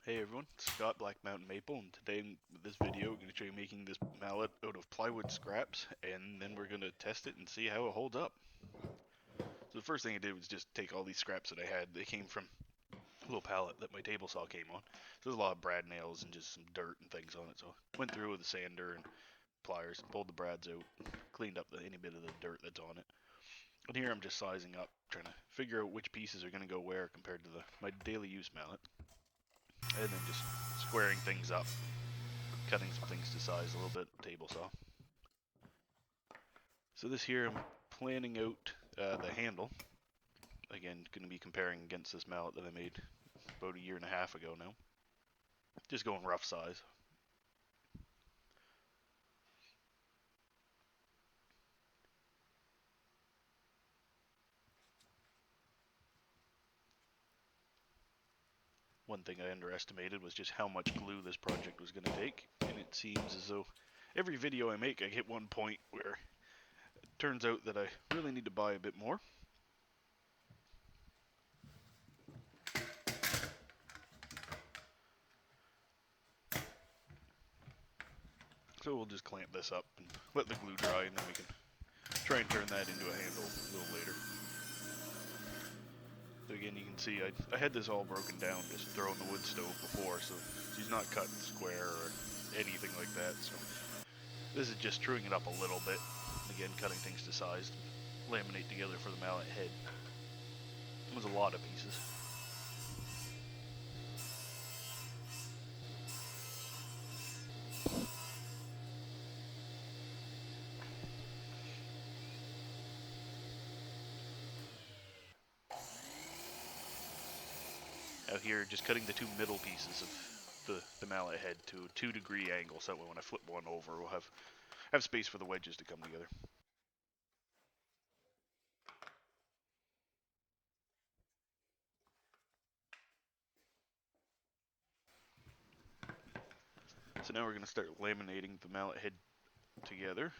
Hey everyone, it's Scott Black Mountain Maple, and today in this video we're going to show you making this mallet out of plywood scraps, and then we're going to test it and see how it holds up. So the first thing I did was just take all these scraps that I had. They came from a little pallet that my table saw came on. So there's a lot of brad nails and just some dirt and things on it. So I went through with a sander and pliers and pulled the brads out, cleaned up any bit of the dirt that's on it. And here I'm just sizing up, trying to figure out which pieces are going to go where compared to my daily use mallet. And then just squaring things up, cutting some things to size a little bit, table saw. So this here, I'm planning out the handle. Again, going to be comparing against this mallet that I made about a year and a half ago now. Just going rough size. One thing I underestimated was just how much glue this project was going to take, and it seems as though every video I make I hit one point where it turns out that I really need to buy a bit more. So we'll just clamp this up and let the glue dry, and then we can try and turn that into a handle a little later. So again, you can see I had this all broken down just throwing the wood stove before, so she's not cut square or anything like that. So this is just truing it up a little bit. Again, cutting things to size to laminate together for the mallet head. It was a lot of pieces. Out here, just cutting the two middle pieces of the mallet head to a 2-degree angle, so that way when I flip one over, we'll have space for the wedges to come together. So now we're going to start laminating the mallet head together.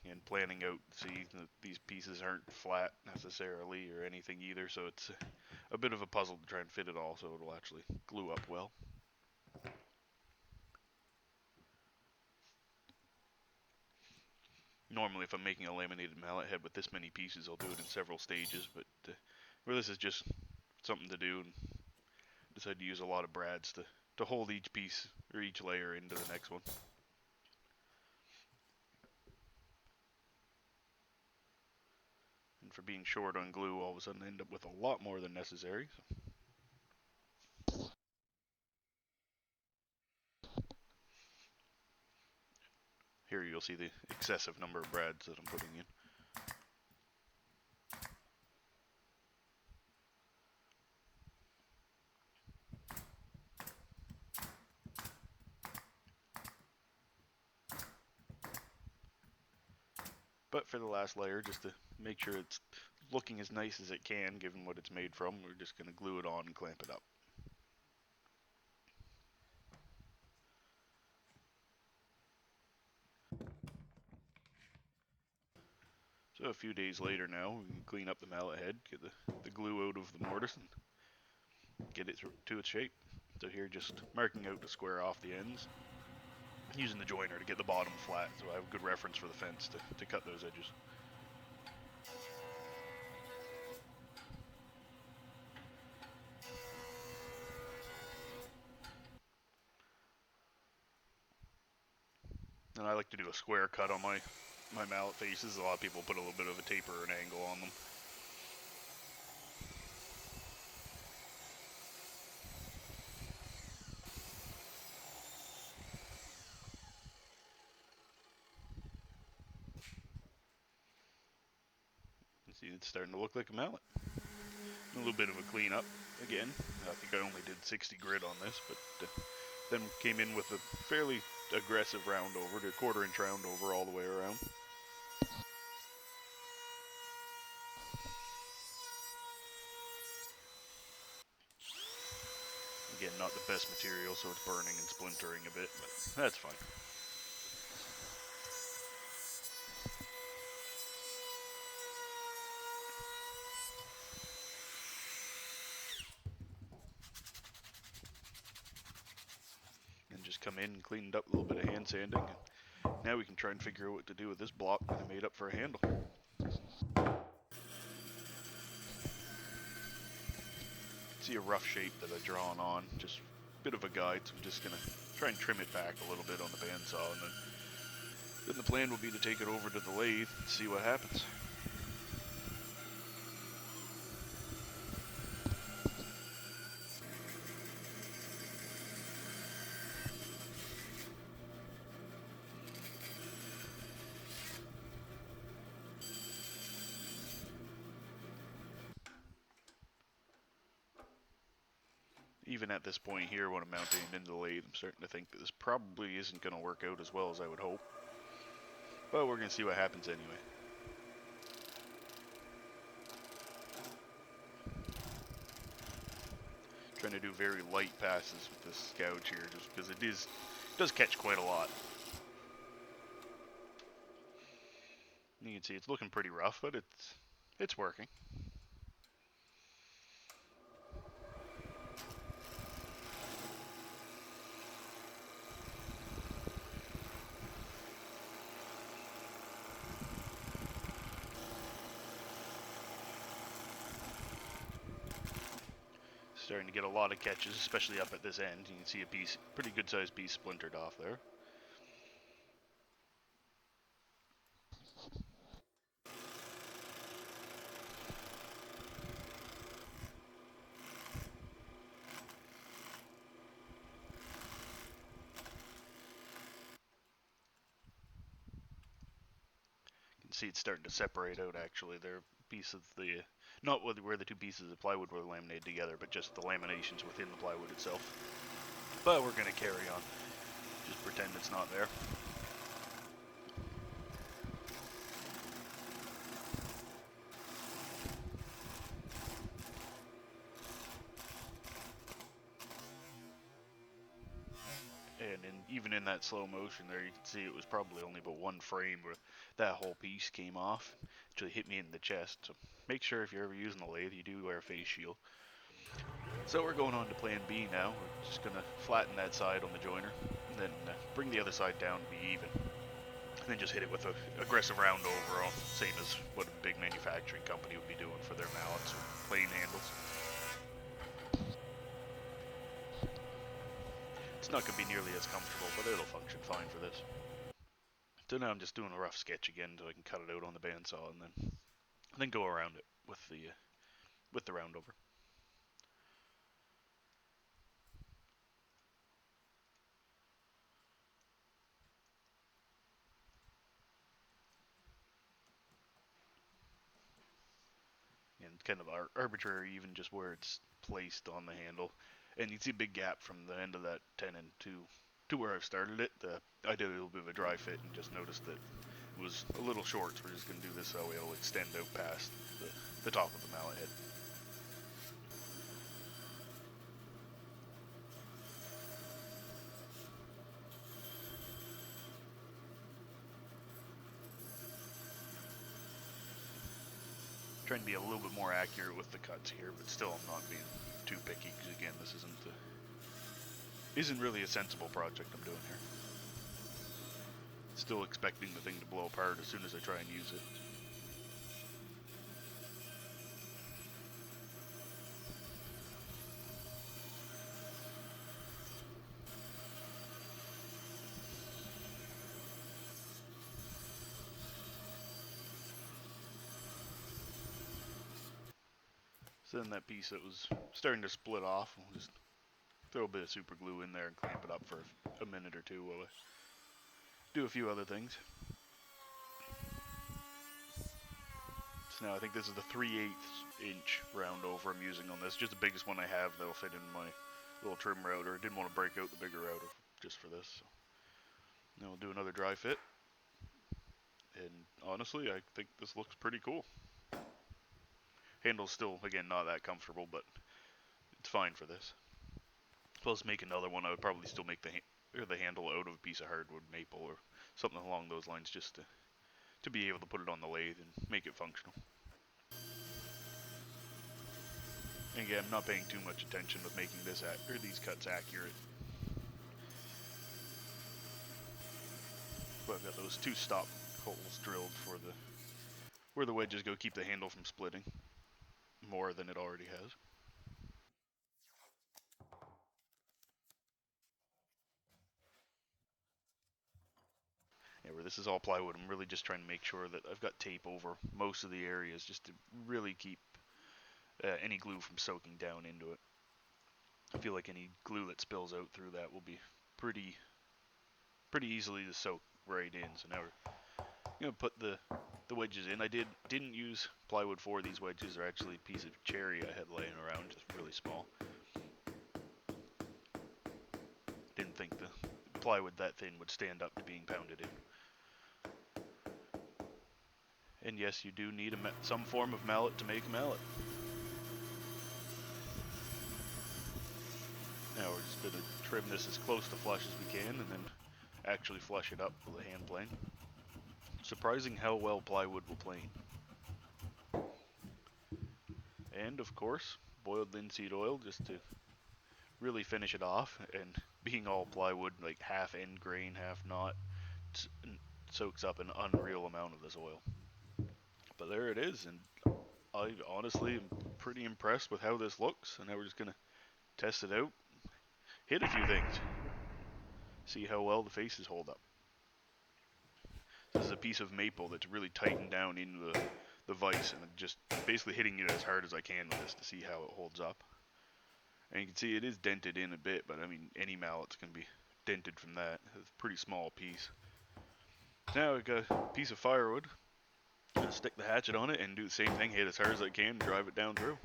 And planning out, see that these pieces aren't flat necessarily or anything either, so it's a bit of a puzzle to try and fit it all so it'll actually glue up well. Normally if I'm making a laminated mallet head with this many pieces, I'll do it in several stages, but where this is just something to do, and decide to use a lot of brads to hold each piece or each layer into the next one. And for being short on glue, all of a sudden I end up with a lot more than necessary. Here you'll see the excessive number of brads that I'm putting in. But for the last layer, just to make sure it's looking as nice as it can, given what it's made from, we're just going to glue it on and clamp it up. So a few days later now, we can clean up the mallet head, get the glue out of the mortise, and get it to its shape. So here, just marking out to square off the ends, using the joiner to get the bottom flat, so I have a good reference for the fence to cut those edges. And I like to do a square cut on my mallet faces. A lot of people put a little bit of a taper or an angle on them. You see, it's starting to look like a mallet. A little bit of a cleanup again. I think I only did 60 grit on this, but then came in with a fairly aggressive round over, to a 1/4 inch round over all the way around. Again, not the best material, so it's burning and splintering a bit, but that's fine. just come in and cleaned up a little bit of hand sanding. And now we can try and figure out what to do with this block that I made up for a handle. See a rough shape that I've drawn on, just a bit of a guide, so I'm just going to try and trim it back a little bit on the bandsaw, and then the plan will be to take it over to the lathe and see what happens. Even at this point here, when I'm mounting it into the lathe, I'm starting to think that this probably isn't going to work out as well as I would hope. But we're going to see what happens anyway. Trying to do very light passes with this gouge here, just because it does catch quite a lot. You can see it's looking pretty rough, but it's working. Starting to get a lot of catches, especially up at this end. You can see a piece, pretty good sized piece splintered off there. You can see it's starting to separate out actually. There are piece of the, not where the two pieces of plywood were laminated together, but just the laminations within the plywood itself. But we're going to carry on. Just pretend it's not there. And even in that slow motion there, you can see it was probably only but one frame where that whole piece came off. Actually hit me in the chest. So make sure if you're ever using the lathe, you do wear a face shield. So we're going on to plan B now. We're just going to flatten that side on the joiner, and then bring the other side down to be even. And then just hit it with an aggressive round over, same as what a big manufacturing company would be doing for their mallets or plane handles. It's not going to be nearly as comfortable, but it'll function fine for this. So now I'm just doing a rough sketch again so I can cut it out on the bandsaw and then go around it with the round over. And kind of arbitrary even just where it's placed on the handle. And you can see a big gap from the end of that tenon to where I've started it. I did a little bit of a dry fit and just noticed that it was a little short, so we're just going to do this so it'll extend out past the top of the mallet head. Trying to be a little bit more accurate with the cuts here, but still I'm not being too picky, because again, this isn't really a sensible project I'm doing here. Still expecting the thing to blow apart as soon as I try and use it. So then that piece that was starting to split off, we'll just throw a bit of super glue in there and clamp it up for a minute or two while I do a few other things. So now I think this is the 3/8 inch round over I'm using on this, just the biggest one I have that'll fit in my little trim router. I didn't want to break out the bigger router just for this. So now we'll do another dry fit. And honestly, I think this looks pretty cool. Handle's still, again, not that comfortable, but it's fine for this. Plus, make another one, I would probably still make the handle out of a piece of hardwood, maple, or something along those lines, just to be able to put it on the lathe and make it functional. And again, I'm not paying too much attention with making these cuts accurate. But I've got those 2 stop holes drilled for the where the wedges go, keep the handle from splitting more than it already has. Yeah, where this is all plywood, I'm really just trying to make sure that I've got tape over most of the areas just to really keep any glue from soaking down into it. I feel like any glue that spills out through that will be pretty easily to soak right in. So now we're gonna put the wedges in. I didn't use plywood for these wedges. They're actually a piece of cherry I had laying around, just really small. Didn't think the plywood that thin would stand up to being pounded in. And yes, you do need some form of mallet to make a mallet. Now we're just going to trim this as close to flush as we can and then actually flush it up with a hand plane. Surprising how well plywood will plane. And of course, boiled linseed oil just to really finish it off. And being all plywood, like half end grain, half not, soaks up an unreal amount of this oil. But there it is, and I honestly am pretty impressed with how this looks. And now we're just going to test it out, hit a few things, see how well the faces hold up. This is a piece of maple that's really tightened down into the vise, and I'm just basically hitting it as hard as I can with this to see how it holds up. And you can see it is dented in a bit, but I mean, any mallet's going to be dented from that. It's a pretty small piece. Now we've got a piece of firewood. I'm going to stick the hatchet on it and do the same thing, hit as hard as I can, drive it down through.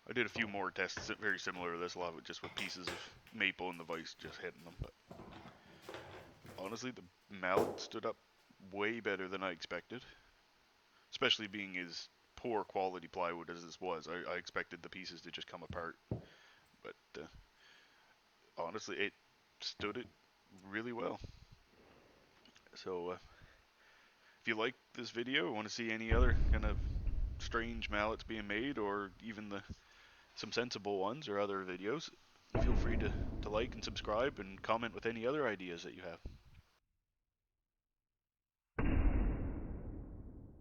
I did a few more tests very similar to this, a lot of it just with pieces of maple in the vise, just hitting them. But honestly, the mallet stood up way better than I expected, especially being as poor quality plywood as this was. I expected the pieces to just come apart, but honestly, it stood it really well. So if you like this video, want to see any other kind of strange mallets being made, or even some sensible ones or other videos, feel free to like and subscribe and comment with any other ideas that you have.